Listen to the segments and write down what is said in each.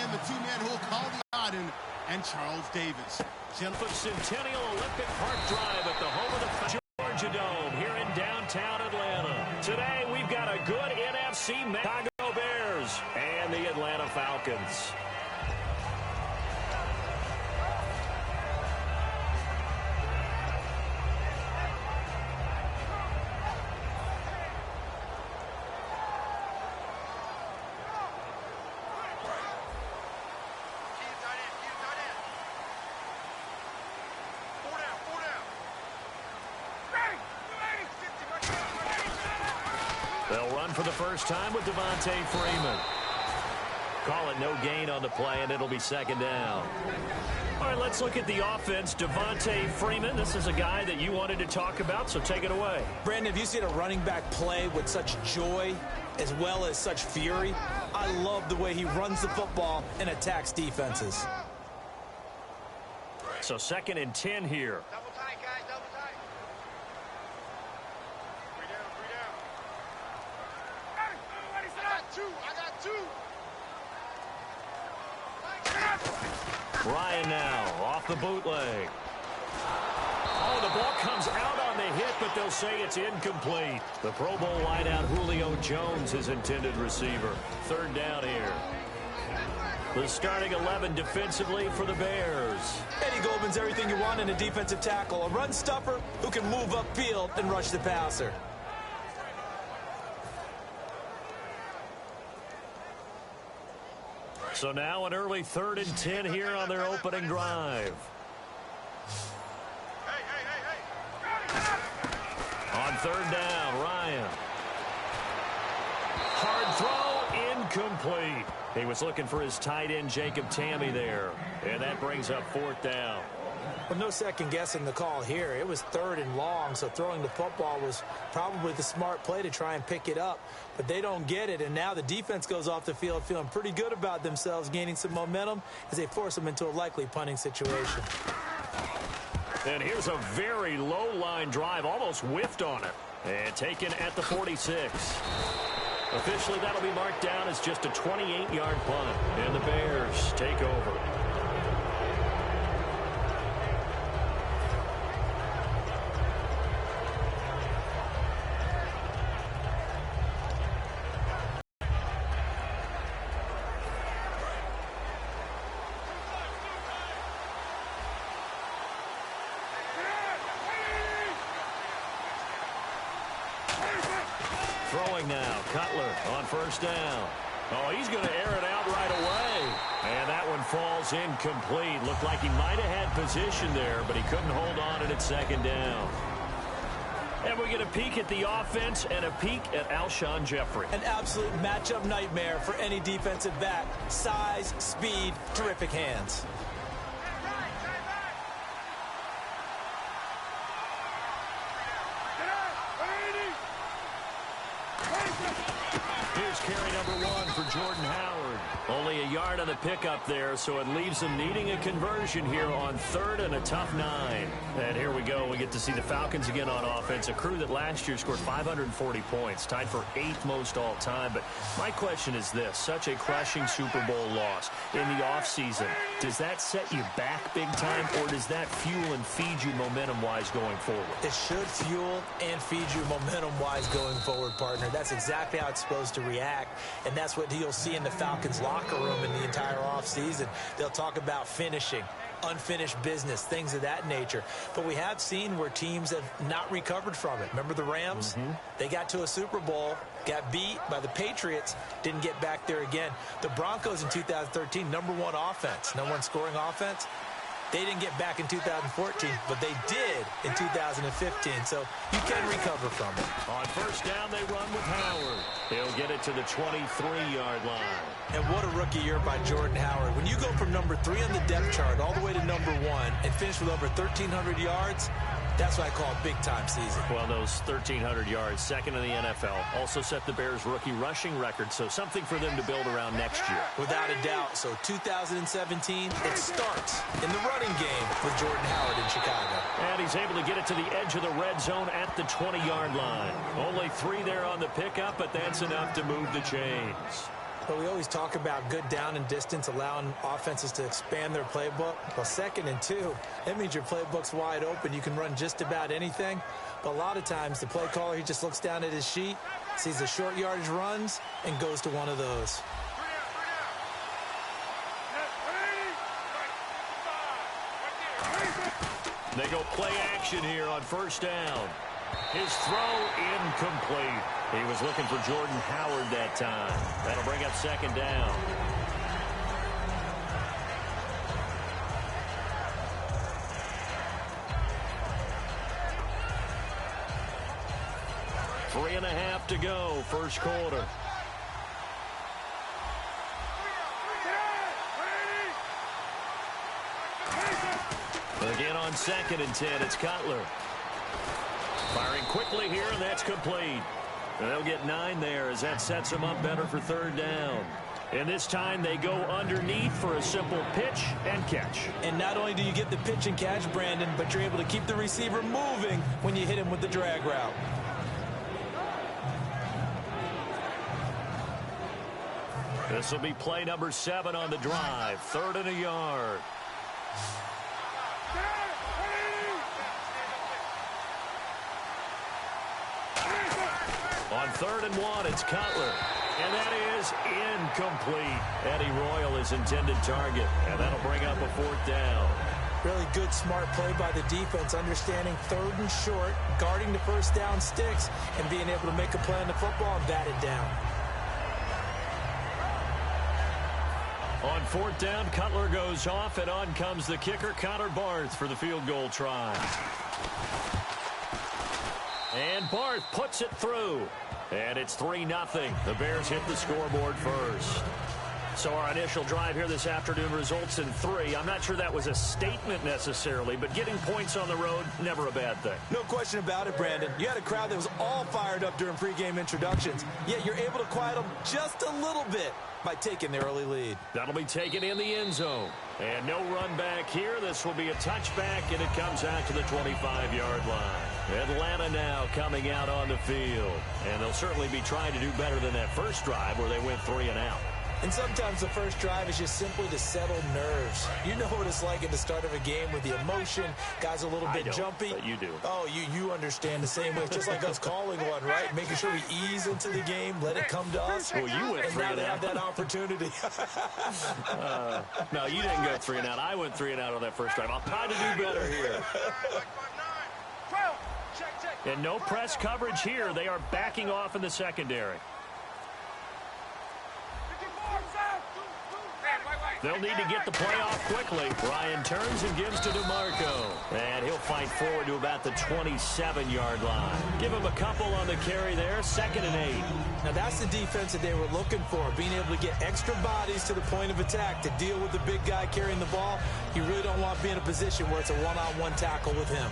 and the two men who will call the Auden and Charles Davis. Centennial Olympic Park Drive at the home of the Georgia Dome here in downtown Atlanta. Today we've got a good NFC Chicago Bears and the Atlanta Falcons. They'll run for the first time with Devontae Freeman. Call it no gain on the play, and it'll be second down. All right, let's look at the offense. Devontae Freeman, this is a guy that you wanted to talk about, so take it away. Brandon, have you seen a running back play with such joy as well as such fury? I love the way he runs the football and attacks defenses. So 2nd and 10 here. Double tight, guys, double tight. I got two. Ryan now off the bootleg. Oh, the ball comes out on the hit, but they'll say it's incomplete. The Pro Bowl wideout Julio Jones, his intended receiver. 3rd down here. The starting 11 defensively for the Bears. Eddie Goldman's everything you want in a defensive tackle. A run stuffer who can move upfield and rush the passer. So now an early 3rd and 10 here on their opening drive. On 3rd down, Ryan. Hard throw, incomplete. He was looking for his tight end, Jacob Tamme, there. And that brings up 4th down. Well, no second guessing the call here. It was 3rd and long, so throwing the football was probably the smart play to try and pick it up. But they don't get it, and now the defense goes off the field feeling pretty good about themselves, gaining some momentum as they force them into a likely punting situation. And here's a very low-line drive, almost whiffed on it. And taken at the 46. Officially, that'll be marked down as just a 28-yard punt. And the Bears take over. Throwing now, Cutler on 1st down. Oh, he's going to air it out right away. And that one falls incomplete. Looked like he might have had position there, but he couldn't hold on it at 2nd down. And we get a peek at the offense and a peek at Alshon Jeffrey. An absolute matchup nightmare for any defensive back. Size, speed, terrific hands. Here's carry number 1 for Jordan Howard. Only a yard on the pickup there, so it leaves them needing a conversion here on 3rd and a tough 9. And here we go. We get to see the Falcons again on offense, a crew that last year scored 540 points, tied for 8th most all time. But my question is this, such a crushing Super Bowl loss in the offseason, does that set you back big time, or does that fuel and feed you momentum-wise going forward? It should fuel and feed you momentum-wise going forward, partner. That's exactly how it's supposed to react, and that's what you'll see in the Falcons locker room in the entire offseason. They'll talk about finishing, unfinished business, things of that nature. But we have seen where teams have not recovered from it. Remember the Rams? They got to a Super Bowl, got beat by the Patriots, didn't get back there again. The Broncos in 2013, #1 offense, #1 scoring offense. They didn't get back in 2014, but they did in 2015, so you can recover from it. On 1st down, they run with Howard. He'll get it to the 23-yard line. And what a rookie year by Jordan Howard. When you go from #3 on the depth chart all the way to #1 and finish with over 1,300 yards, that's what I call a big-time season. Well, those 1,300 yards, 2nd in the NFL, also set the Bears' rookie rushing record, so something for them to build around next year. Without a doubt. So 2017, it starts in the running game with Jordan Howard in Chicago. And he's able to get it to the edge of the red zone at the 20-yard line. Only 3 there on the pickup, but that's enough to move the chains. But we always talk about good down and distance, allowing offenses to expand their playbook. Well, 2nd and 2, that means your playbook's wide open. You can run just about anything. But a lot of times, the play caller, he just looks down at his sheet, sees the short yardage runs, and goes to one of those. They go play action here on 1st down. His throw incomplete. He was looking for Jordan Howard that time. That'll bring up 2nd down. Three and a half to go, 1st quarter. Again on 2nd and 10, it's Cutler. Firing quickly here, and that's complete. And they'll get 9 there as that sets them up better for 3rd down. And this time they go underneath for a simple pitch and catch. And not only do you get the pitch and catch, Brandon, but you're able to keep the receiver moving when you hit him with the drag route. This will be play number 7 on the drive. 3rd and a yard. On 3rd and 1, it's Cutler. And that is incomplete. Eddie Royal is intended target. And that'll bring up a 4th down. Really good, smart play by the defense, understanding 3rd and short, guarding the 1st down sticks, and being able to make a play on the football and bat it down. On 4th down, Cutler goes off, and on comes the kicker, Connor Barth, for the field goal try. And Barth puts it through. And it's 3-0. The Bears hit the scoreboard first. So our initial drive here this afternoon results in 3. I'm not sure that was a statement necessarily, but getting points on the road, never a bad thing. No question about it, Brandon. You had a crowd that was all fired up during pregame introductions, yet you're able to quiet them just a little bit by taking the early lead. That'll be taken in the end zone. And no run back here. This will be a touchback, and it comes out to the 25-yard line. Atlanta now coming out on the field. And they'll certainly be trying to do better than that first drive where they went 3 and out. And sometimes the first drive is just simply to settle nerves. You know what it's like at the start of a game with the emotion. Guys a little bit jumpy. But you do. Oh, you understand the same way. It's just like us calling one, right? Making sure we ease into the game, let it come to us. Well, you went 3 and now and they out. have that opportunity. No, you didn't go 3 and out. I went 3 and out on that first drive. I'll try to do better here. And no press coverage here. They are backing off in the secondary. They'll need to get the play off quickly. Ryan turns and gives to DeMarco. And he'll fight forward to about the 27-yard line. Give him a couple on the carry there. 2nd and 8. Now that's the defense that they were looking for, being able to get extra bodies to the point of attack to deal with the big guy carrying the ball. You really don't want to be in a position where it's a one-on-one tackle with him.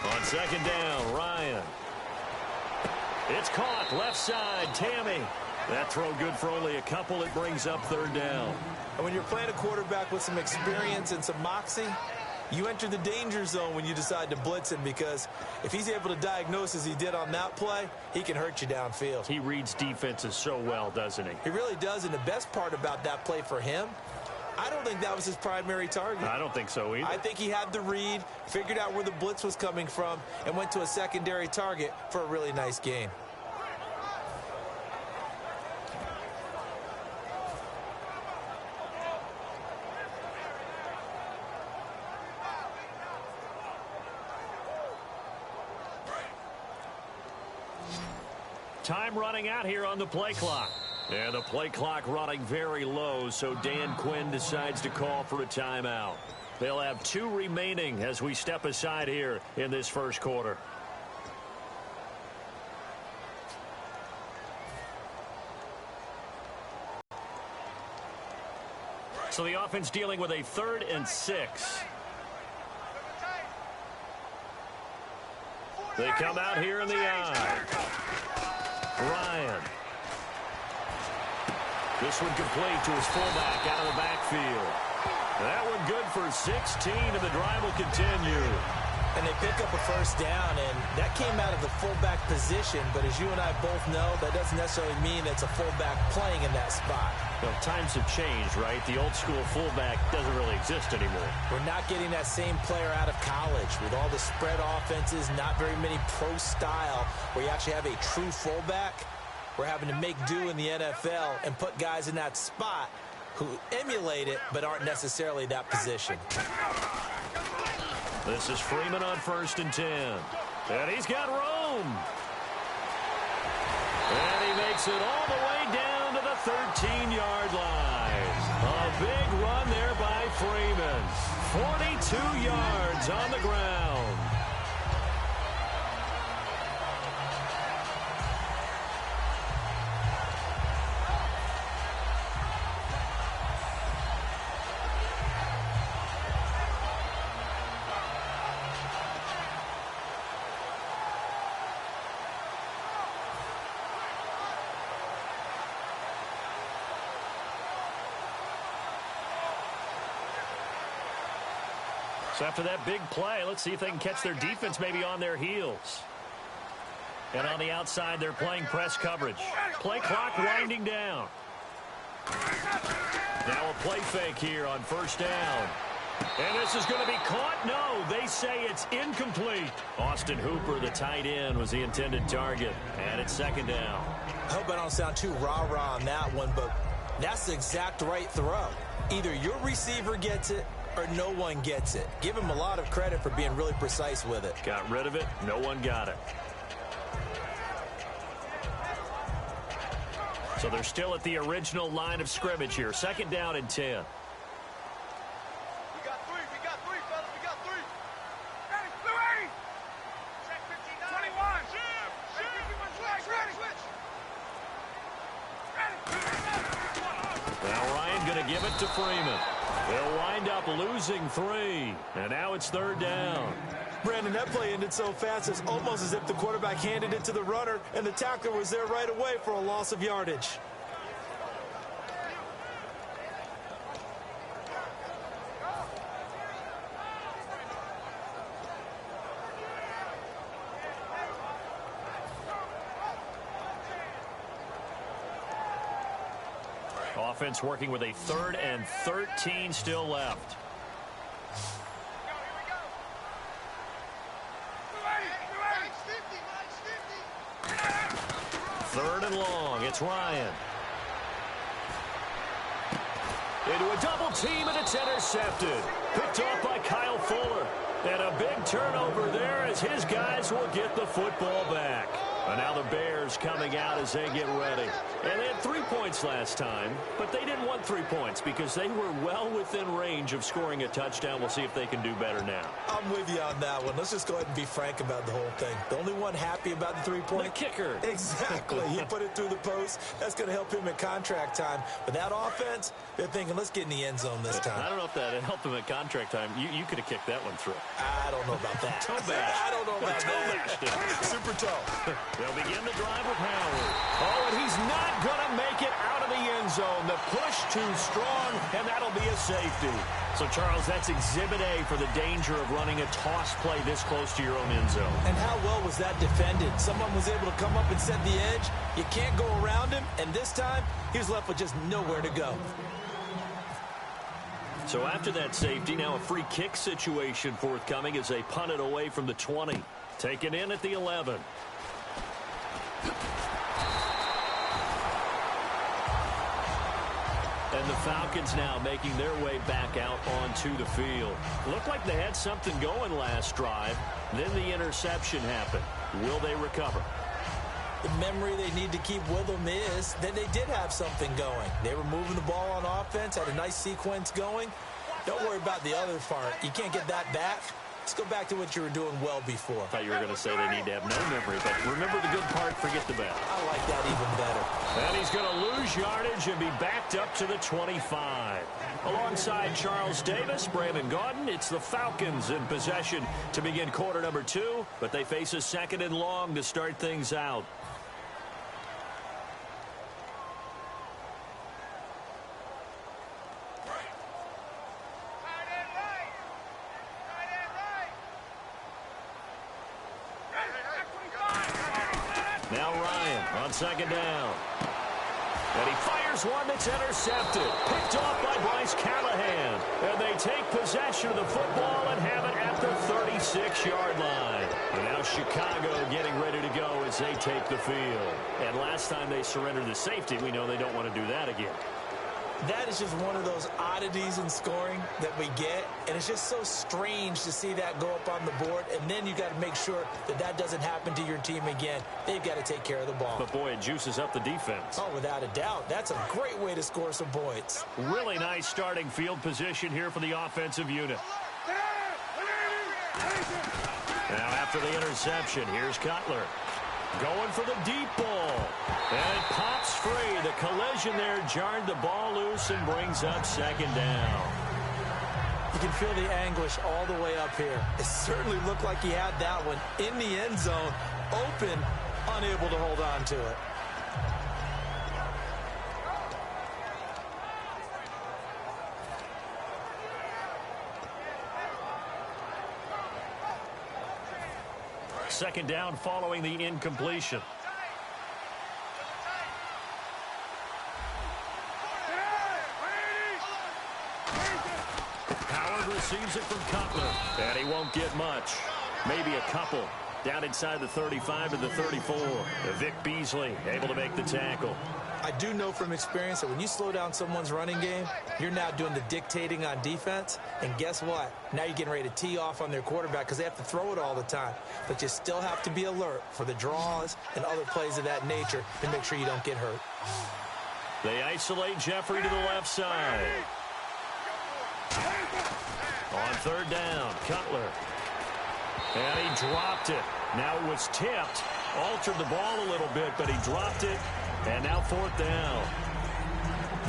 On 2nd down, Ryan. It's caught, left side, Tammy. That throw good for only a couple. It brings up 3rd down. And when you're playing a quarterback with some experience and some moxie, you enter the danger zone when you decide to blitz him, because if he's able to diagnose as he did on that play, he can hurt you downfield. He reads defenses so well, doesn't he? He really does, and the best part about that play for him, I don't think that was his primary target. I don't think so either. I think he had the read, figured out where the blitz was coming from, and went to a secondary target for a really nice gain. Time running out here on the play clock. And the play clock running very low, so Dan Quinn decides to call for a timeout. They'll have 2 remaining as we step aside here in this first quarter. So the offense dealing with a 3rd and 6. They come out here in the I. Ryan. This one complete to his fullback out of the backfield. That one good for 16, and the drive will continue. And they pick up a first down, and that came out of the fullback position. But as you and I both know, that doesn't necessarily mean it's a fullback playing in that spot. Well, times have changed, right? The old school fullback doesn't really exist anymore. We're not getting that same player out of college with all the spread offenses, not very many pro style where you actually have a true fullback. We're having to make do in the NFL and put guys in that spot who emulate it but aren't necessarily that position. This is Freeman on 1st and 10. And he's got room. And he makes it all the way down to the 13-yard line. A big run there by Freeman. 42 yards on the ground. So after that big play, let's see if they can catch their defense maybe on their heels. And on the outside, they're playing press coverage. Play clock winding down. Now a play fake here on 1st down. And this is going to be caught. No, they say it's incomplete. Austin Hooper, the tight end, was the intended target. And it's 2nd down. I hope I don't sound too rah-rah on that one, but that's the exact right throw. Either your receiver gets it or no one gets it. Give him a lot of credit for being really precise with it. Got rid of it. No one got it. So they're still at the original line of scrimmage here. 2nd down and 10. We got three, fellas. We got three. Ready, blue 80. Check 59. 21. Switch. Ready. Now Ryan going to give it to Freeman. They'll wind up losing 3. And now it's 3rd down. Brandon, that play ended so fast, it's almost as if the quarterback handed it to the runner, and the tackler was there right away for a loss of yardage. Offense working with a 3rd and 13 still left. 3rd and long. It's Ryan. Into a double team, and it's intercepted. Picked off by Kyle Fuller. And a big turnover there as his guys will get the football back. And now the Bears coming out as they get ready. And they had 3 points last time, but they didn't want 3 points because they were well within range of scoring a touchdown. We'll see if they can do better now. I'm with you on that one. Let's just go ahead and be frank about the whole thing. The only one happy about the 3-point. The kicker. Exactly. He put it through the post. That's going to help him at contract time. But that offense, they're thinking, let's get in the end zone this time. I don't know if that helped him at contract time. You could have kicked that one through. I don't know about that. Toe bash. I don't know about that. Super toe. They'll begin the drive with Howard. Oh, and he's not going to make it out of the end zone. The push too strong, and that'll be a safety. So, Charles, that's Exhibit A for the danger of running a toss play this close to your own end zone. And how well was that defended? Someone was able to come up and set the edge. You can't go around him, and this time, he was left with just nowhere to go. So after that safety, now a free kick situation forthcoming as they punt it away from the 20. Taken in at the 11. And the Falcons now making their way back out onto the field. Looked like they had something going last drive. Then the interception happened. Will they recover? The memory they need to keep with them is that they did have something going. They were moving the ball on offense, had a nice sequence going. Don't worry about the other part. You can't get that back. Let's go back to what you were doing well before. I thought you were going to say they need to have no memory, but remember the good part, forget the bad. I like that even better. And he's going to lose yardage and be backed up to the 25. Alongside Charles Davis, Brandon Gaudin, it's the Falcons in possession to begin quarter number 2, but they face a 2nd and long to start things out. Now Ryan on 2nd down. And he fires one that's intercepted. Picked off by Bryce Callahan. And they take possession of the football and have it at the 36-yard line. And now Chicago getting ready to go as they take the field. And last time they surrendered the safety, we know they don't want to do that again. That is just one of those oddities in scoring that we get, and it's just so strange to see that go up on the board, and then you got to make sure that that doesn't happen to your team again. They've got to take care of the ball. But, boy, it juices up the defense. Oh, without a doubt. That's a great way to score some points. Really nice starting field position here for the offensive unit. Now, after the interception, here's Cutler. Going for the deep ball. And it pops free. The collision there jarred the ball loose and brings up 2nd down. You can feel the anguish all the way up here. It certainly looked like he had that one in the end zone, open, unable to hold on to it. Second down following the incompletion. Howard receives it from Cutler. And he won't get much. Maybe a couple. Down inside the 35 to the 34. Vic Beasley able to make the tackle. I do know from experience that when you slow down someone's running game, you're now doing the dictating on defense. And guess what? Now you're getting ready to tee off on their quarterback because they have to throw it all the time. But you still have to be alert for the draws and other plays of that nature to make sure you don't get hurt. They isolate Jeffrey to the left side. On 3rd down, Cutler. And he dropped it. Now it was tipped. Altered the ball a little bit, but he dropped it. And now 4th down.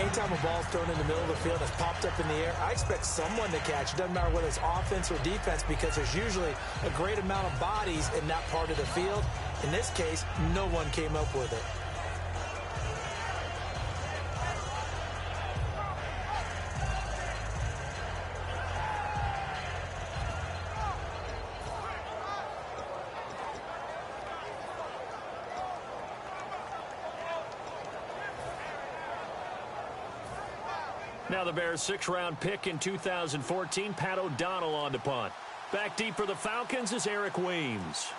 Anytime a ball's thrown in the middle of the field that's popped up in the air, I expect someone to catch. It doesn't matter whether it's offense or defense because there's usually a great amount of bodies in that part of the field. In this case, no one came up with it. Now the Bears' 6th-round pick in 2014, Pat O'Donnell on to punt. Back deep for the Falcons is Eric Weems.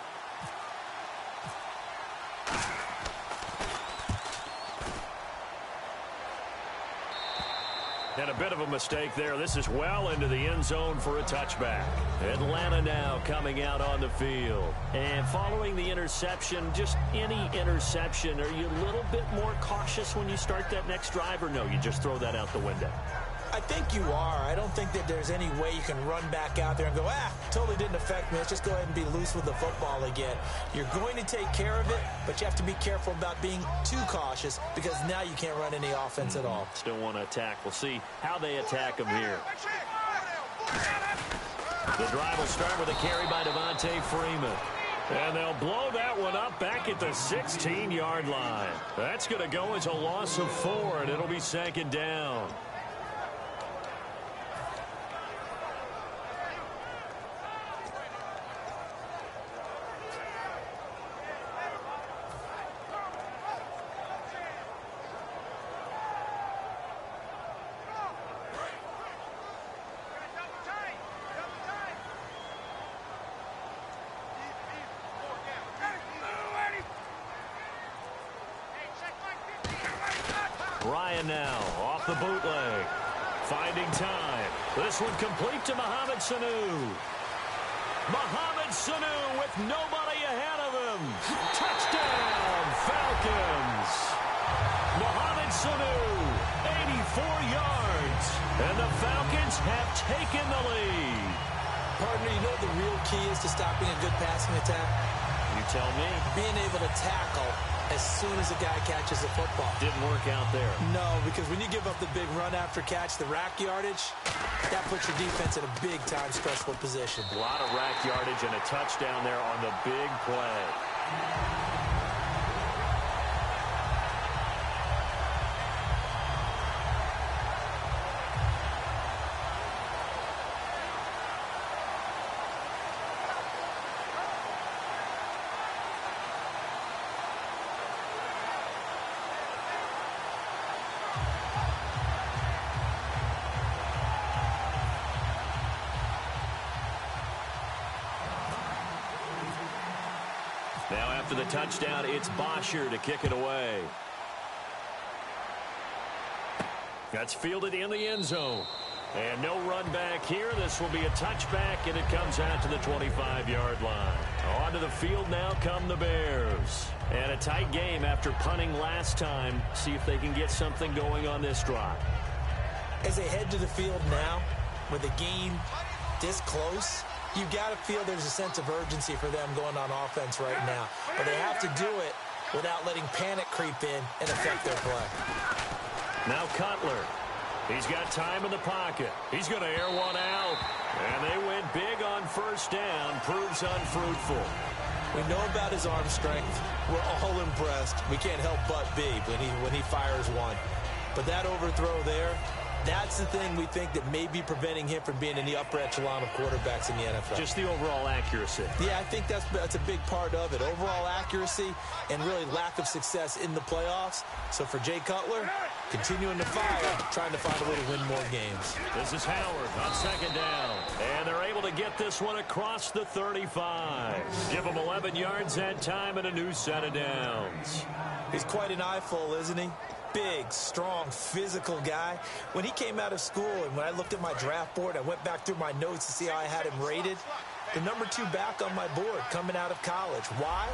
And a bit of a mistake there. This is well into the end zone for a touchback. Atlanta now coming out on the field. And following the interception, just any interception, are you a little bit more cautious when you start that next drive, or no, you just throw that out the window? I think you are. I don't think that there's any way you can run back out there and go, totally didn't affect me. Let's just go ahead and be loose with the football again. You're going to take care of it, but you have to be careful about being too cautious because now you can't run any offense at all. Still want to attack. We'll see how they attack them here. The drive will start with a carry by Devontae Freeman. And they'll blow that one up back at the 16-yard line. That's going to go as a loss of 4, and it'll be 2nd down. Ryan now off the bootleg. Finding time. This one complete to Mohamed Sanu. Mohamed Sanu with nobody ahead of him. Touchdown, Falcons. Mohamed Sanu, 84 yards. And the Falcons have taken the lead. Partner, you know what the real key is to stopping a good passing attack? You tell me. Being able to tackle as soon as the guy catches the football. Didn't work out there. No, because when you give up the big run after catch, the rack yardage, that puts your defense in a big-time stressful position. A lot of rack yardage and a touchdown there on the big play. Now after the touchdown, it's Bosher to kick it away. That's fielded in the end zone. And no run back here. This will be a touchback, and it comes out to the 25-yard line. Onto the field now come the Bears. And a tight game after punting last time. See if they can get something going on this drive. As they head to the field now, with a game this close, you've got to feel there's a sense of urgency for them going on offense right now. But they have to do it without letting panic creep in and affect their play. Now Cutler. He's got time in the pocket. He's going to air one out. And they went big on first down. Proves unfruitful. We know about his arm strength. We're all impressed. We can't help but be when he fires one. But that overthrow there, that's the thing we think that may be preventing him from being in the upper echelon of quarterbacks in the NFL. Just the overall accuracy. Yeah, I think that's a big part of it. Overall accuracy and really lack of success in the playoffs. So for Jay Cutler, continuing to fire, trying to find a way to win more games. This is Howard on second down. And they're able to get this one across the 35. Give him 11 yards that time and a new set of downs. He's quite an eyeful, isn't he? Big, strong, physical guy. When he came out of school and when I looked at my draft board, I went back through my notes to see how I had him rated. The number 2 back on my board coming out of college. Why?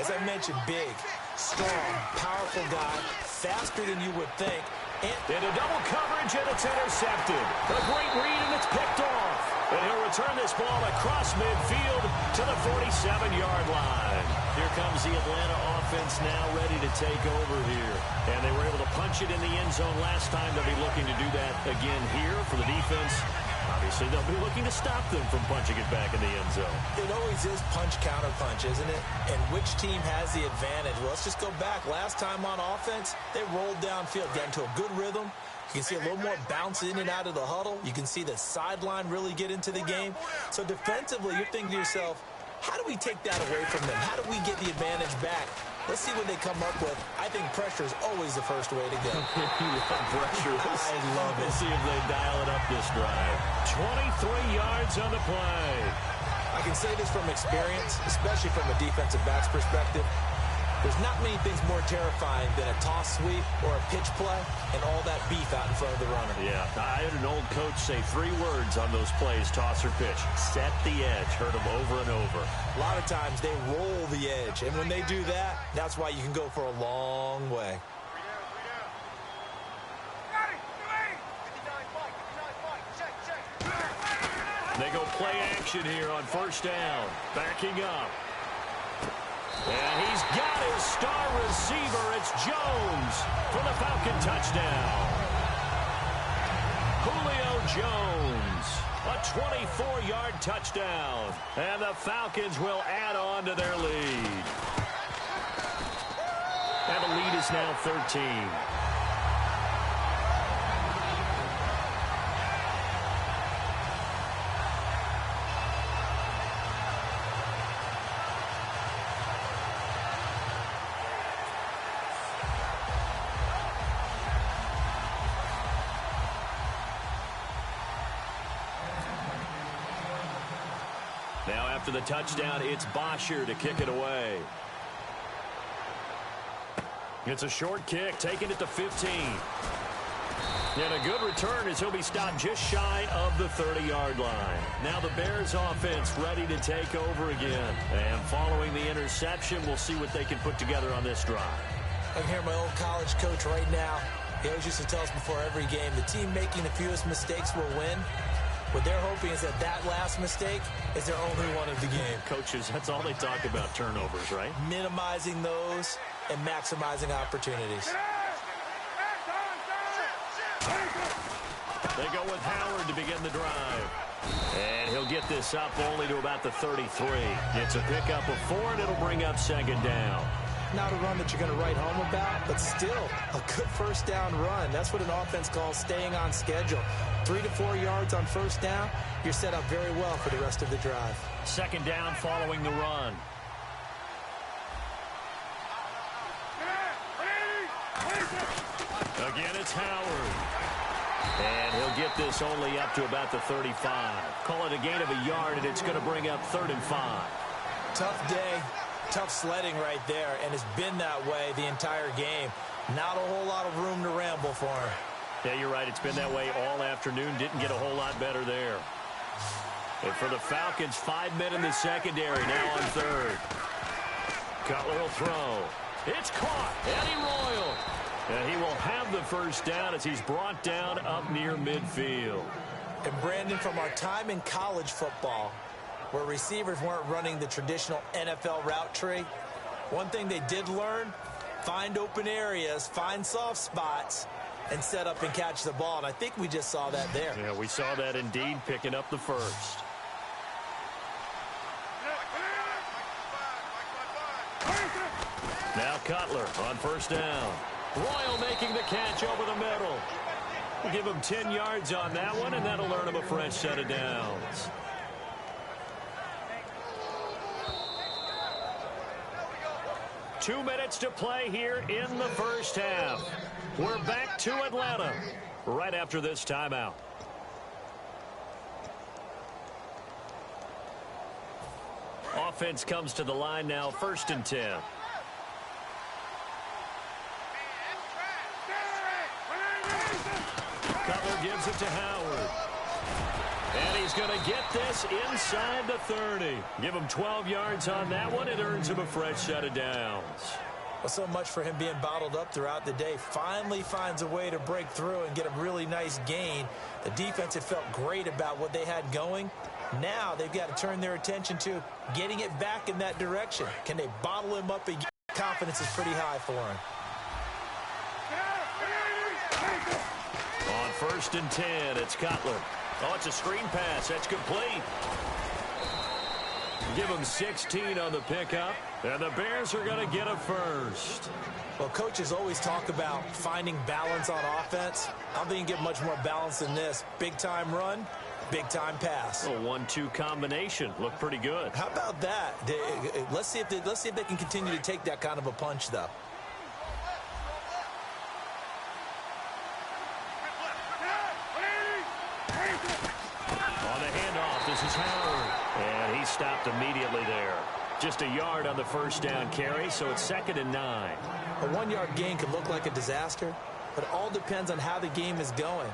As I mentioned, big, strong, powerful guy, faster than you would think. And into double coverage, and it's intercepted. A great read, and it's picked off. And he'll return this ball across midfield to the 47-yard line. Here comes the Atlanta offense now ready to take over here. And they were able to punch it in the end zone last time. They'll be looking to do that again here for the defense. Obviously, they'll be looking to stop them from punching it back in the end zone. It always is punch-counter-punch, isn't it? And which team has the advantage? Well, let's just go back. Last time on offense, they rolled downfield, got into a good rhythm. You can see a little more bounce in and out of the huddle. You can see the sideline really get into the game. So defensively, you're thinking to yourself, how do we take that away from them? How do we get the advantage back? Let's see what they come up with. I think pressure is always the first way to go. You love pressure. I love it. We'll see if they dial it up this drive. 23 yards on the play. I can say this from experience, especially from a defensive back's perspective. There's not many things more terrifying than a toss sweep or a pitch play and all that beef out in front of the runner. Yeah, I had an old coach say 3 words on those plays, toss or pitch. Set the edge. Heard them over and over. A lot of times they roll the edge, and when they do that, that's why you can go for a long way. They go play action here on first down. Backing up. And he's got his star receiver. It's Jones for the Falcon touchdown. Julio Jones, a 24-yard touchdown. And the Falcons will add on to their lead. And the lead is now 13. Now after the touchdown, it's Bosher to kick it away. It's a short kick, taking it to 15. And a good return as he'll be stopped just shy of the 30-yard line. Now the Bears offense ready to take over again. And following the interception, we'll see what they can put together on this drive. I can hear my old college coach right now. He always used to tell us before every game, the team making the fewest mistakes will win. What they're hoping is that last mistake is their only one of the game. Coaches, that's all they talk about, turnovers, right? Minimizing those, and maximizing opportunities. They go with Howard to begin the drive. And he'll get this up only to about the 33. It's a pickup of 4, and it'll bring up second down. Not a run that you're going to write home about, but still a good first down run. That's what an offense calls staying on schedule. 3 to 4 yards on first down, you're set up very well for the rest of the drive. Second down following the run. Again, it's Howard. And he'll get this only up to about the 35. Call it a gain of a yard, and it's going to bring up 3rd and 5. Tough day, tough sledding right there, and it's been that way the entire game. Not a whole lot of room to ramble for him. Yeah, you're right. It's been that way all afternoon. Didn't get a whole lot better there. And for the Falcons, 5 men in the secondary, now on 3rd. Cutler will throw. It's caught. Eddie Royal. And he will have the first down as he's brought down up near midfield. And Brandon, from our time in college football, where receivers weren't running the traditional NFL route tree, one thing they did learn, find open areas, find soft spots, and set up and catch the ball. And I think we just saw that there. Yeah, we saw that indeed, picking up the first. Now Cutler on first down. Royal making the catch over the middle. We'll give him 10 yards on that one, and that'll earn him a fresh set of downs. Two minutes to play here in the first half. We're back to Atlanta right after this timeout. Offense comes to the line now, 1st and 10. Cutler gives it to Howard. And he's going to get this inside the 30. Give him 12 yards on that one. It earns him a fresh set of downs. Well, so much for him being bottled up throughout the day. Finally finds a way to break through and get a really nice gain. The defense had felt great about what they had going. Now they've got to turn their attention to getting it back in that direction. Can they bottle him up again? Confidence is pretty high for him. On 1st and 10, it's Cutler. Oh, it's a screen pass. That's complete. Give him 16 on the pickup, and the Bears are going to get a first. Well, coaches always talk about finding balance on offense. I don't think you can get much more balance than this. Big-time run, big-time pass. A 1-2 combination. Looked pretty good. How about that? Let's see if they can continue to take that kind of a punch, though. On the handoff, this is Howard. And he stopped immediately there. Just a yard on the first down carry, so it's 2nd and 9. A 1-yard gain could look like a disaster, but it all depends on how the game is going.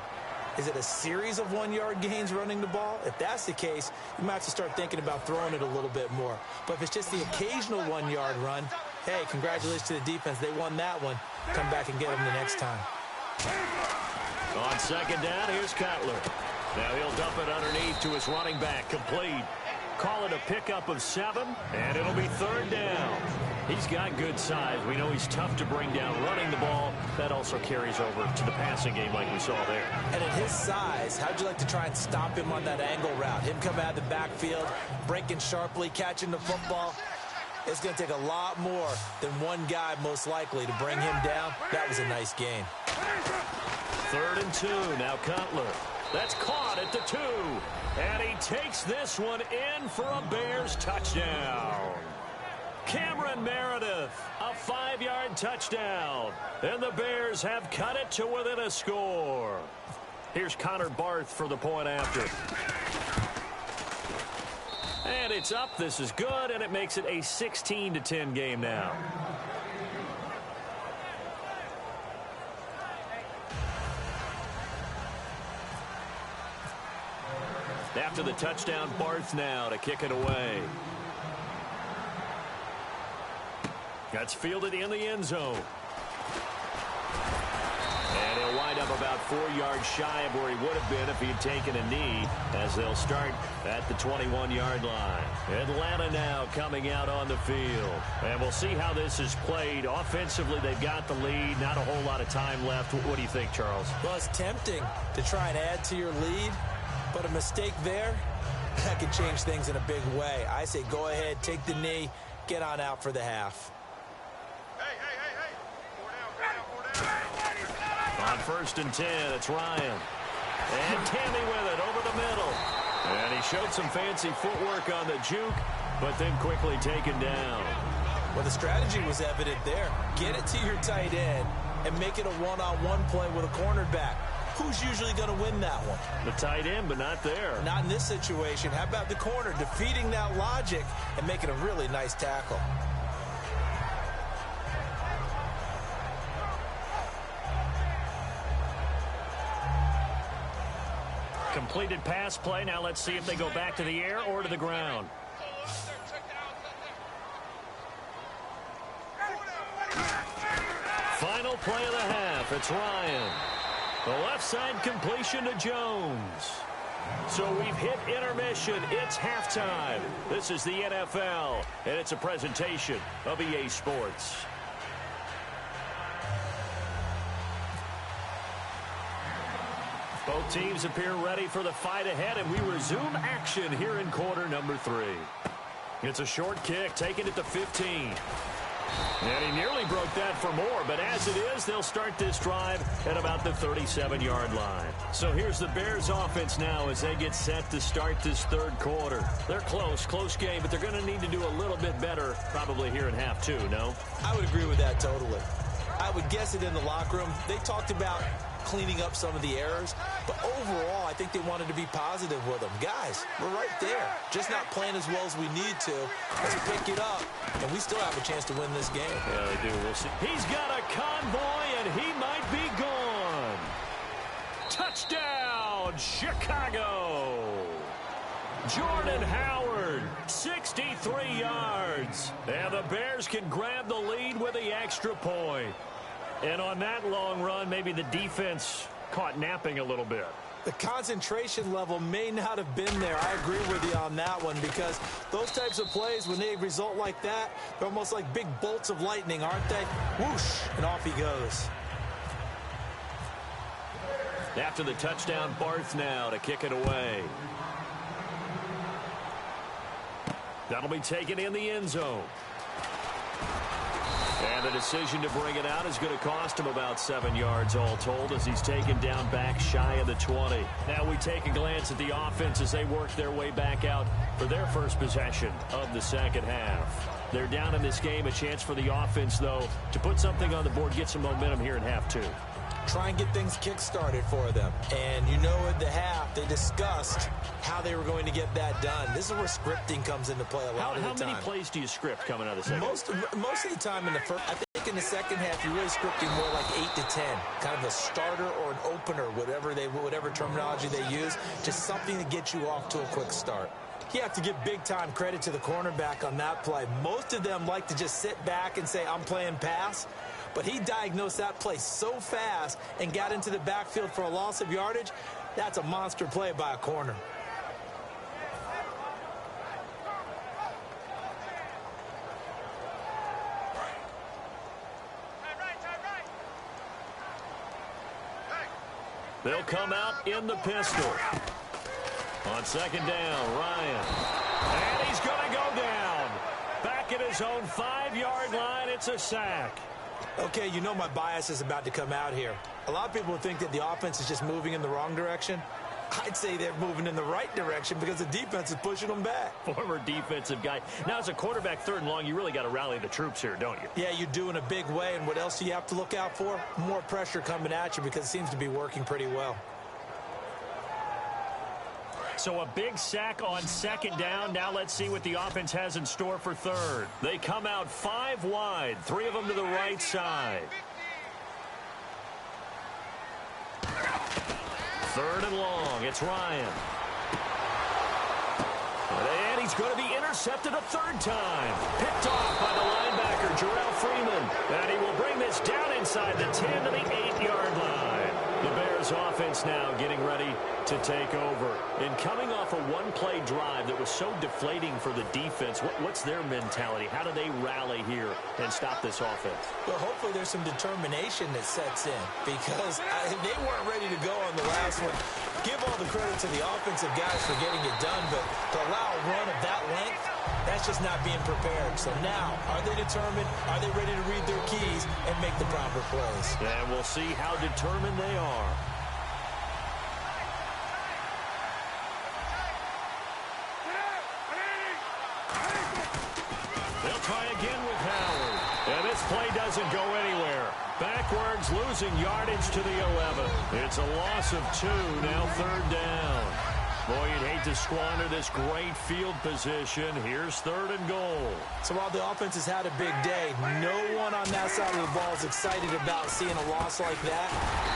Is it a series of 1-yard gains running the ball? If that's the case, you might have to start thinking about throwing it a little bit more. But if it's just the occasional 1-yard run, hey, congratulations to the defense. They won that one. Come back and get them the next time. On 2nd down, here's Cutler. Now he'll dump it underneath to his running back. Complete. Call it a pickup of 7, and it'll be 3rd down. He's got good size. We know he's tough to bring down running the ball. That also carries over to the passing game like we saw there. And at his size, how'd you like to try and stop him on that angle route? Him come out of the backfield, breaking sharply, catching the football. It's going to take a lot more than one guy most likely to bring him down. That was a nice gain. 3rd and 2. Now Cutler. That's caught at the 2. And he takes this one in for a Bears touchdown. Cameron Meredith, a 5-yard touchdown. And the Bears have cut it to within a score. Here's Connor Barth for the point after. And it's up. This is good, and it makes it a 16-10 game now. After the touchdown, Barth now to kick it away. That's fielded in the end zone. And he'll wind up about 4 yards shy of where he would have been if he had taken a knee, as they'll start at the 21-yard line. Atlanta now coming out on the field. And we'll see how this is played. Offensively, they've got the lead. Not a whole lot of time left. What do you think, Charles? Well, it's tempting to try and add to your lead, but a mistake there, that could change things in a big way. I say go ahead, take the knee, get on out for the half. On 1st and 10, it's Ryan. And Tammy with it over the middle. And he showed some fancy footwork on the juke, but then quickly taken down. Well, the strategy was evident there. Get it to your tight end and make it a one-on-one play with a cornerback. Who's usually going to win that one? The tight end, but not there. Not in this situation. How about the corner defeating that logic and making a really nice tackle? Completed pass play. Now let's see if they go back to the air or to the ground. Final play of the half. It's Ryan. The left side completion to Jones. So we've hit intermission. It's halftime. This is the NFL, and it's a presentation of EA Sports. Both teams appear ready for the fight ahead, and we resume action here in quarter number 3. It's a short kick, taken at the 15. And he nearly broke that for more, but as it is, they'll start this drive at about the 37-yard line. So here's the Bears offense now as they get set to start this third quarter. They're close game, but they're going to need to do a little bit better probably here in half 2, no? I would agree with that totally. I would guess it in the locker room. They talked about cleaning up some of the errors, but overall, I think they wanted to be positive with them. Guys, we're right there. Just not playing as well as we need to. Let's pick it up, and we still have a chance to win this game. Yeah, they do. We'll see. He's got a convoy, and he might be gone. Touchdown, Chicago. Jordan Howard, 63 yards. And the Bears can grab the lead with the extra point. And on that long run, maybe the defense caught napping a little bit. The concentration level may not have been there. I agree with you on that one, because those types of plays, when they result like that, they're almost like big bolts of lightning, aren't they? Whoosh, and off he goes. After the touchdown, Barth now to kick it away. That'll be taken in the end zone. And the decision to bring it out is going to cost him about 7 yards all told, as he's taken down back shy of the 20. Now we take a glance at the offense as they work their way back out for their first possession of the second half. They're down in this game. A chance for the offense, though, to put something on the board, get some momentum here in half 2. Try and get things kick-started for them. And you know at the half, they discussed how they were going to get that done. This is where scripting comes into play a lot of the time. How many plays do you script coming out of the second? Most of the time in the first, I think in the second half, you're really scripting more like 8 to 10. Kind of a starter or an opener, whatever terminology they use. Just something to get you off to a quick start. You have to give big-time credit to the cornerback on that play. Most of them like to just sit back and say, I'm playing pass. But he diagnosed that play so fast and got into the backfield for a loss of yardage. That's a monster play by a corner. They'll come out in the pistol. On second down, Ryan. And he's going to go down. Back at his own 5-yard line, it's a sack. Okay, you know my bias is about to come out here. A lot of people think that the offense is just moving in the wrong direction. I'd say they're moving in the right direction because the defense is pushing them back. Former defensive guy. Now, as a quarterback, 3rd and long, you really got to rally the troops here, don't you? Yeah, you do in a big way. And what else do you have to look out for? More pressure coming at you, because it seems to be working pretty well. So a big sack on second down. Now let's see what the offense has in store for 3rd. They come out 5 wide, 3 of them to the right side. 3rd and long. It's Ryan. And he's going to be intercepted a 3rd time. Picked off by the linebacker, Jarrell Freeman. And he will bring this down inside the 10 to the 8-yard line. The Bears offense now getting ready to take over. And coming off a one-play drive that was so deflating for the defense, what's their mentality? How do they rally here and stop this offense? Well, hopefully there's some determination that sets in because they weren't ready to go on the last one. Give all the credit to the offensive guys for getting it done, but to allow a run of that length, that's just not being prepared. So now, are they determined? Are they ready to read their keys and make the proper plays? And we'll see how determined they are. They'll try again with Howard. And this play doesn't go anywhere. Backwards, losing yardage to the 11. It's a loss of 2, now 3rd down. Boy, you'd hate to squander this great field position. Here's 3rd and goal. So while the offense has had a big day, no one on that side of the ball is excited about seeing a loss like that.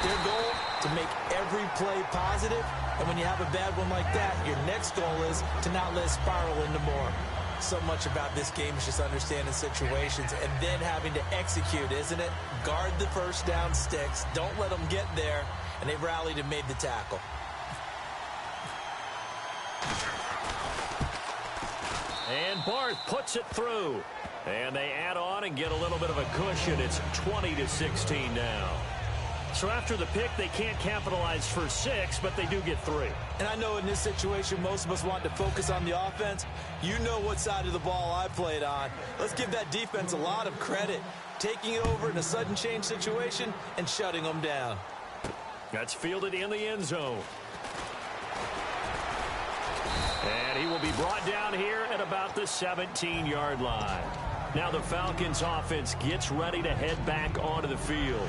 Their goal, to make every play positive. And when you have a bad one like that, your next goal is to not let it spiral into more. So much about this game is just understanding situations and then having to execute, isn't it? Guard the first down sticks. Don't let them get there. And they rallied and made the tackle. And Barth puts it through. And they add on and get a little bit of a cushion. It's 20-16 now. So after the pick, they can't capitalize for 6, but they do get 3. And I know in this situation, most of us want to focus on the offense. You know what side of the ball I played on. Let's give that defense a lot of credit. Taking it over in a sudden change situation and shutting them down. That's fielded in the end zone. And he will be brought down here at about the 17-yard line. Now the Falcons offense gets ready to head back onto the field.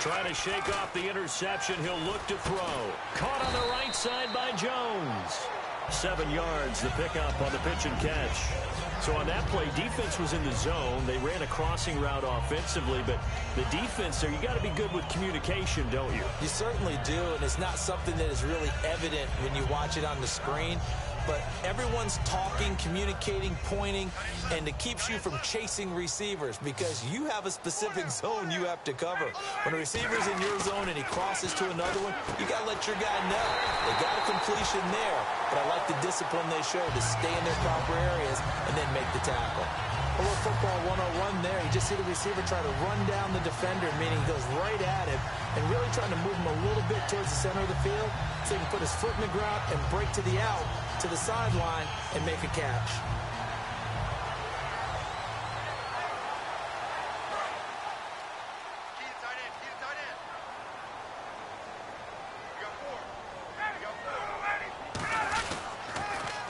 Trying to shake off the interception. He'll look to throw. Caught on the right side by Jones. 7 yards, the pickup on the pitch and catch. So on that play, defense was in the zone. They ran a crossing route offensively, but the defense there, you got to be good with communication, don't you? You certainly do, and it's not something that is really evident when you watch it on the screen. But everyone's talking, communicating, pointing, and it keeps you from chasing receivers because you have a specific zone you have to cover. When a receiver's in your zone and he crosses to another one, you got to let your guy know. They got a completion there, but I like the discipline they show to stay in their proper areas and then make the tackle. A little football 101 there. You just see the receiver try to run down the defender, meaning he goes right at him and really trying to move him a little bit towards the center of the field so he can put his foot in the ground and break to the out, to the sideline, and make a catch.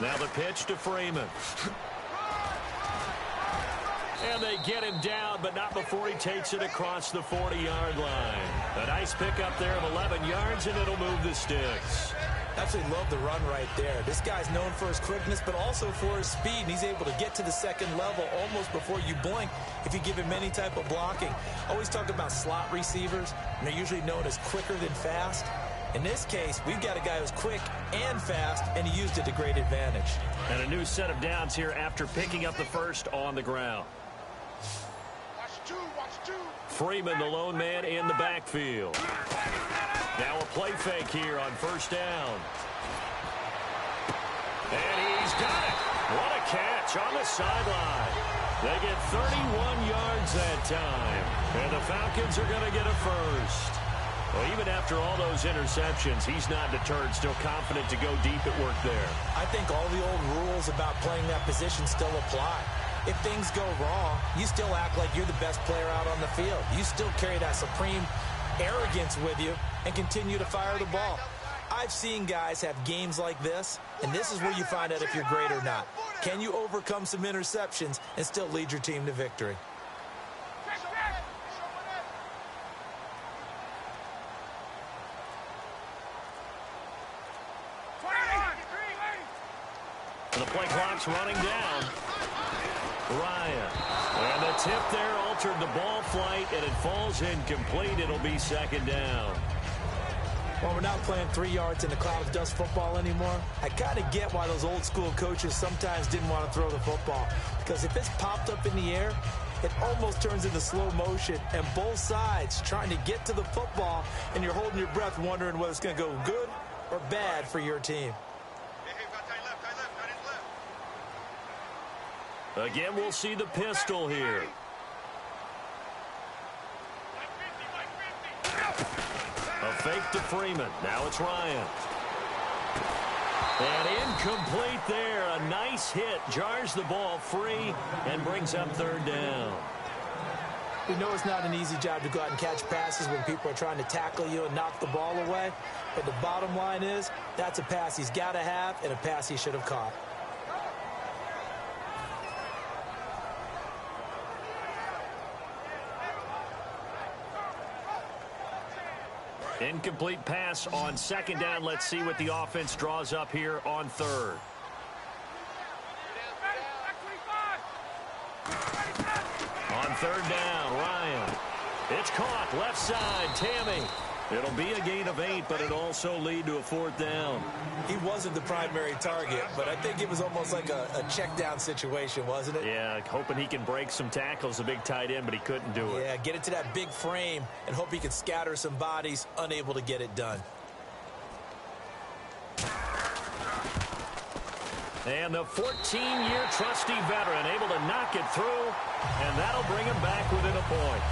Now the pitch to Freeman. And they get him down, but not before he takes it across the 40-yard line. A nice pickup there of 11 yards, and it'll move the sticks. Absolutely love the run right there. This guy's known for his quickness, but also for his speed. And he's able to get to the second level almost before you blink if you give him any type of blocking. Always talk about slot receivers, and they're usually known as quicker than fast. In this case, we've got a guy who's quick and fast, and he used it to great advantage. And a new set of downs here after picking up the first on the ground. Freeman, the lone man in the backfield. Now a play fake here on first down. And he's got it. What a catch on the sideline. They get 31 yards that time. And the Falcons are going to get a first. Well, even after all those interceptions, he's not deterred, still confident to go deep at work there. I think all the old rules about playing that position still apply. If things go wrong, you still act like you're the best player out on the field. You still carry that supreme arrogance with you and continue to fire the ball. I've seen guys have games like this, and this is where you find out if you're great or not. Can you overcome some interceptions and still lead your team to victory? The play clock's running down. Ryan. And the tip there altered the ball flight, and it falls incomplete. It'll be second down. Well, we're not playing 3 yards in the cloud of dust football anymore. I kind of get why those old school coaches sometimes didn't want to throw the football. Because if it's popped up in the air, it almost turns into slow motion. And both sides trying to get to the football, and you're holding your breath wondering whether it's going to go good or bad for your team. Again, we'll see the pistol here. A fake to Freeman. Now it's Ryan. And incomplete there. A nice hit. Jars the ball free and brings up third down. We know it's not an easy job to go out and catch passes when people are trying to tackle you and knock the ball away. But the bottom line is, that's a pass he's got to have and a pass he should have caught. Incomplete pass on second down. Let's see what the offense draws up here on third. On third down, Ryan. It's caught, left side, Tammy. It'll be a gain of 8, but it'll also lead to a fourth down. He wasn't the primary target, but I think it was almost like a check down situation, wasn't it? Yeah, hoping he can break some tackles, a big tight end, but he couldn't do it. Yeah, get it to that big frame and hope he can scatter some bodies, unable to get it done. And the 14-year trusty veteran able to knock it through, and that'll bring him back within a point.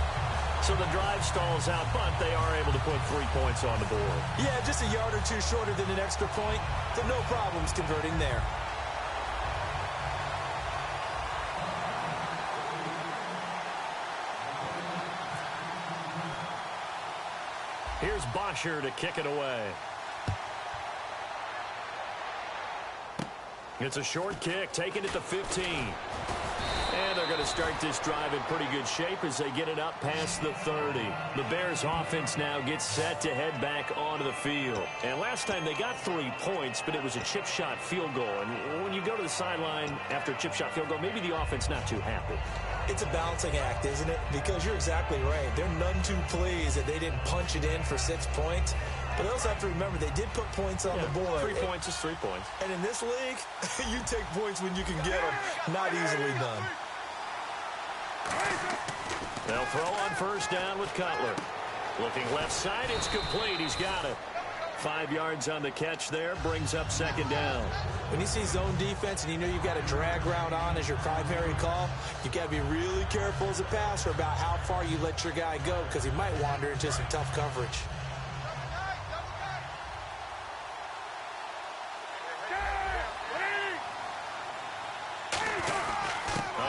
So the drive stalls out, but they are able to put 3 points on the board. Yeah, just a yard or two shorter than an extra point, so no problems converting there. Here's Bosher to kick it away. It's a short kick, taking it to 15. And they're going to start this drive in pretty good shape as they get it up past the 30. The Bears offense now gets set to head back onto the field. And last time they got 3 points, but it was a chip shot field goal. And when you go to the sideline after a chip shot field goal, maybe the offense not too happy. It's a balancing act, isn't it? Because you're exactly right. They're none too pleased that they didn't punch it in for 6 points. But they also have to remember they did put points on the board. 3 points is 3 points. And in this league, you take points when you can get them. Not easily done. They'll throw on first down with Cutler. Looking left side, it's complete. He's got it. 5 yards on the catch there, brings up second down. When you see zone defense and you know you've got a drag route on as your primary call, you've got to be really careful as a passer about how far you let your guy go because he might wander into some tough coverage.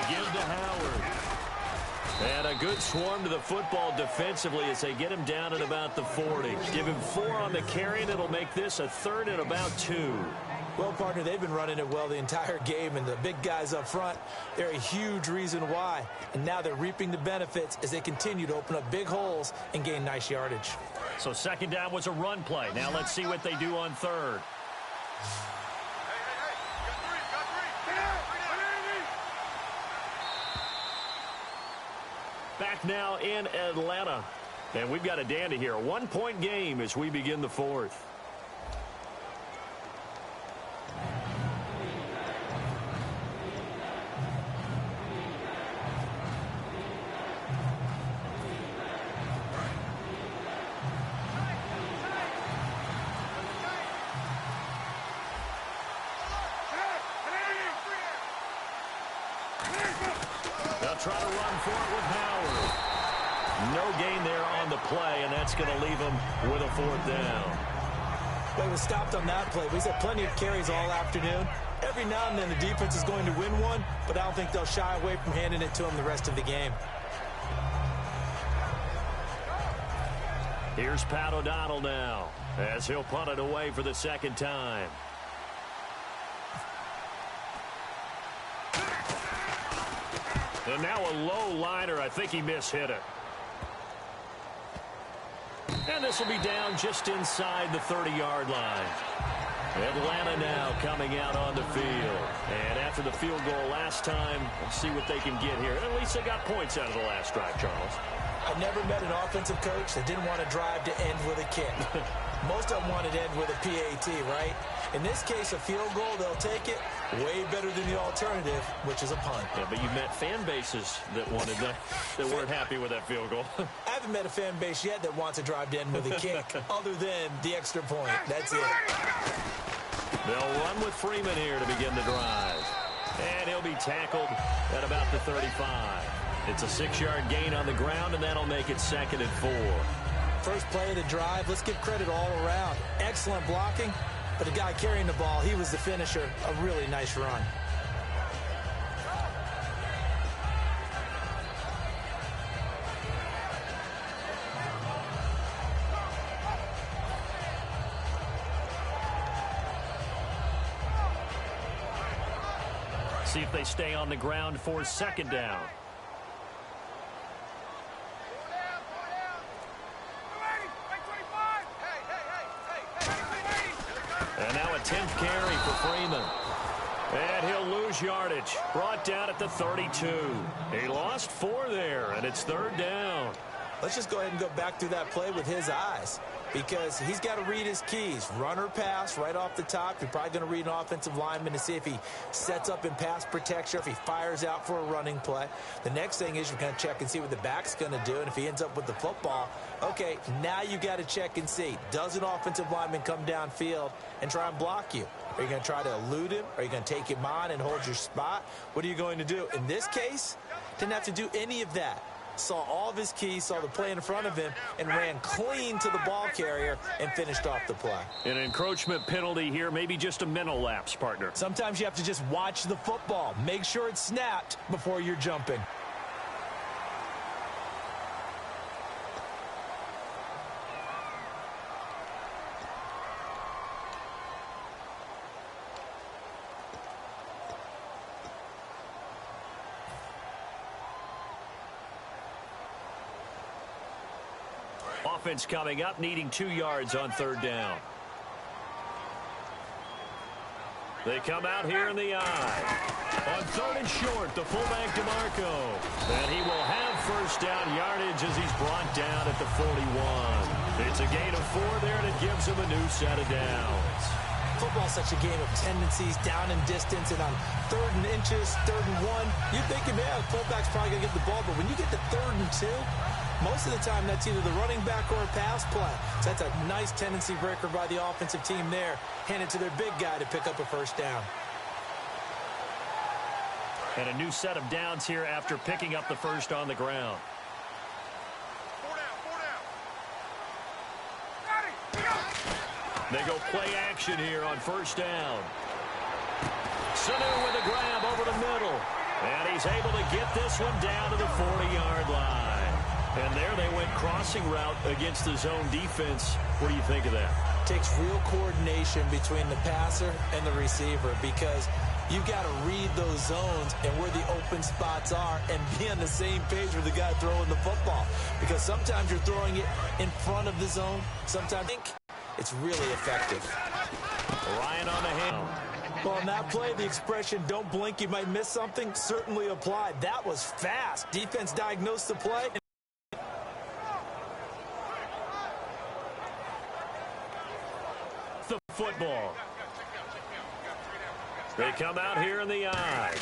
Again to Howard. And a good swarm to the football defensively as they get him down at about the 40. Give him 4 on the carry, and it'll make this a 3rd and about 2. Well, partner, they've been running it well the entire game, and the big guys up front, they're a huge reason why. And now they're reaping the benefits as they continue to open up big holes and gain nice yardage. So second down was a run play. Now let's see what they do on third. Back now in Atlanta. And we've got a dandy here. A 1-point game as we begin the 4th. They'll try to run for it with Howard. No gain there on the play, and that's going to leave him with a 4th down. Well, he was stopped on that play, but he's had plenty of carries all afternoon. Every now and then the defense is going to win one, but I don't think they'll shy away from handing it to him the rest of the game. Here's Pat O'Donnell now as he'll punt it away for the 2nd time. And now a low liner. I think he mishit it. And this will be down just inside the 30-yard line. Atlanta now coming out on the field. And after the field goal last time, let's see what they can get here. At least they got points out of the last drive, Charles. I never met an offensive coach that didn't want to drive to end with a kick. Most of them wanted to end with a PAT, right? In this case, a field goal, they'll take it. Way better than the alternative, which is a punt. Yeah, but you've met fan bases that wanted that weren't happy with that field goal. I haven't met a fan base yet that wants to drive to end with a kick other than the extra point. That's it. They'll run with Freeman here to begin the drive. And he'll be tackled at about the 35. It's a 6-yard gain on the ground, and that'll make it 2nd and 4. First play of the drive, let's give credit all around. Excellent blocking, but the guy carrying the ball, he was the finisher. A really nice run. See if they stay on the ground for 2nd down. And now a 10th carry for Freeman. And he'll lose yardage. Brought down at the 32. He lost 4 there, and it's 3rd down. Let's just go ahead and go back through that play with his eyes, because he's got to read his keys. Run or pass right off the top. You're probably going to read an offensive lineman to see if he sets up in pass protection, if he fires out for a running play. The next thing is you're going to check and see what the back's going to do, and if he ends up with the football, okay, now you got to check and see. Does an offensive lineman come downfield and try and block you? Are you going to try to elude him? Are you going to take him on and hold your spot? What are you going to do? In this case, didn't have to do any of that. Saw all of his keys, saw the play in front of him, and ran clean to the ball carrier and finished off the play. An encroachment penalty here, maybe just a mental lapse, partner. Sometimes you have to just watch the football. Make sure it's snapped before you're jumping. Offense coming up, needing 2 yards on 3rd down. They come out here in the eye. On 3rd and short, the fullback DeMarco. And he will have 1st down yardage as he's brought down at the 41. It's a gain of 4 there, and it gives him a new set of downs. Football's such a game of tendencies, down and distance, and on 3rd and inches, 3rd and 1, you're thinking, man, the fullback's probably going to get the ball. But when you get to 3rd and 2, most of the time that's either the running back or a pass play. So that's a nice tendency breaker by the offensive team there. Hand it to their big guy to pick up a 1st down. And a new set of downs here after picking up the 1st on the ground. 4 down. They go play action here on 1st down. Sanu with a grab over the middle. And he's able to get this one down to the 40-yard line. And there they went crossing route against the zone defense. What do you think of that? Takes real coordination between the passer and the receiver, because you got to read those zones and where the open spots are and be on the same page with the guy throwing the football. Because sometimes you're throwing it in front of the zone. Sometimes it's really effective. Ryan on the hand. Well, on that play, the expression, don't blink, you might miss something, certainly applied. That was fast. Defense diagnosed the play. The football. They come out here in the eye.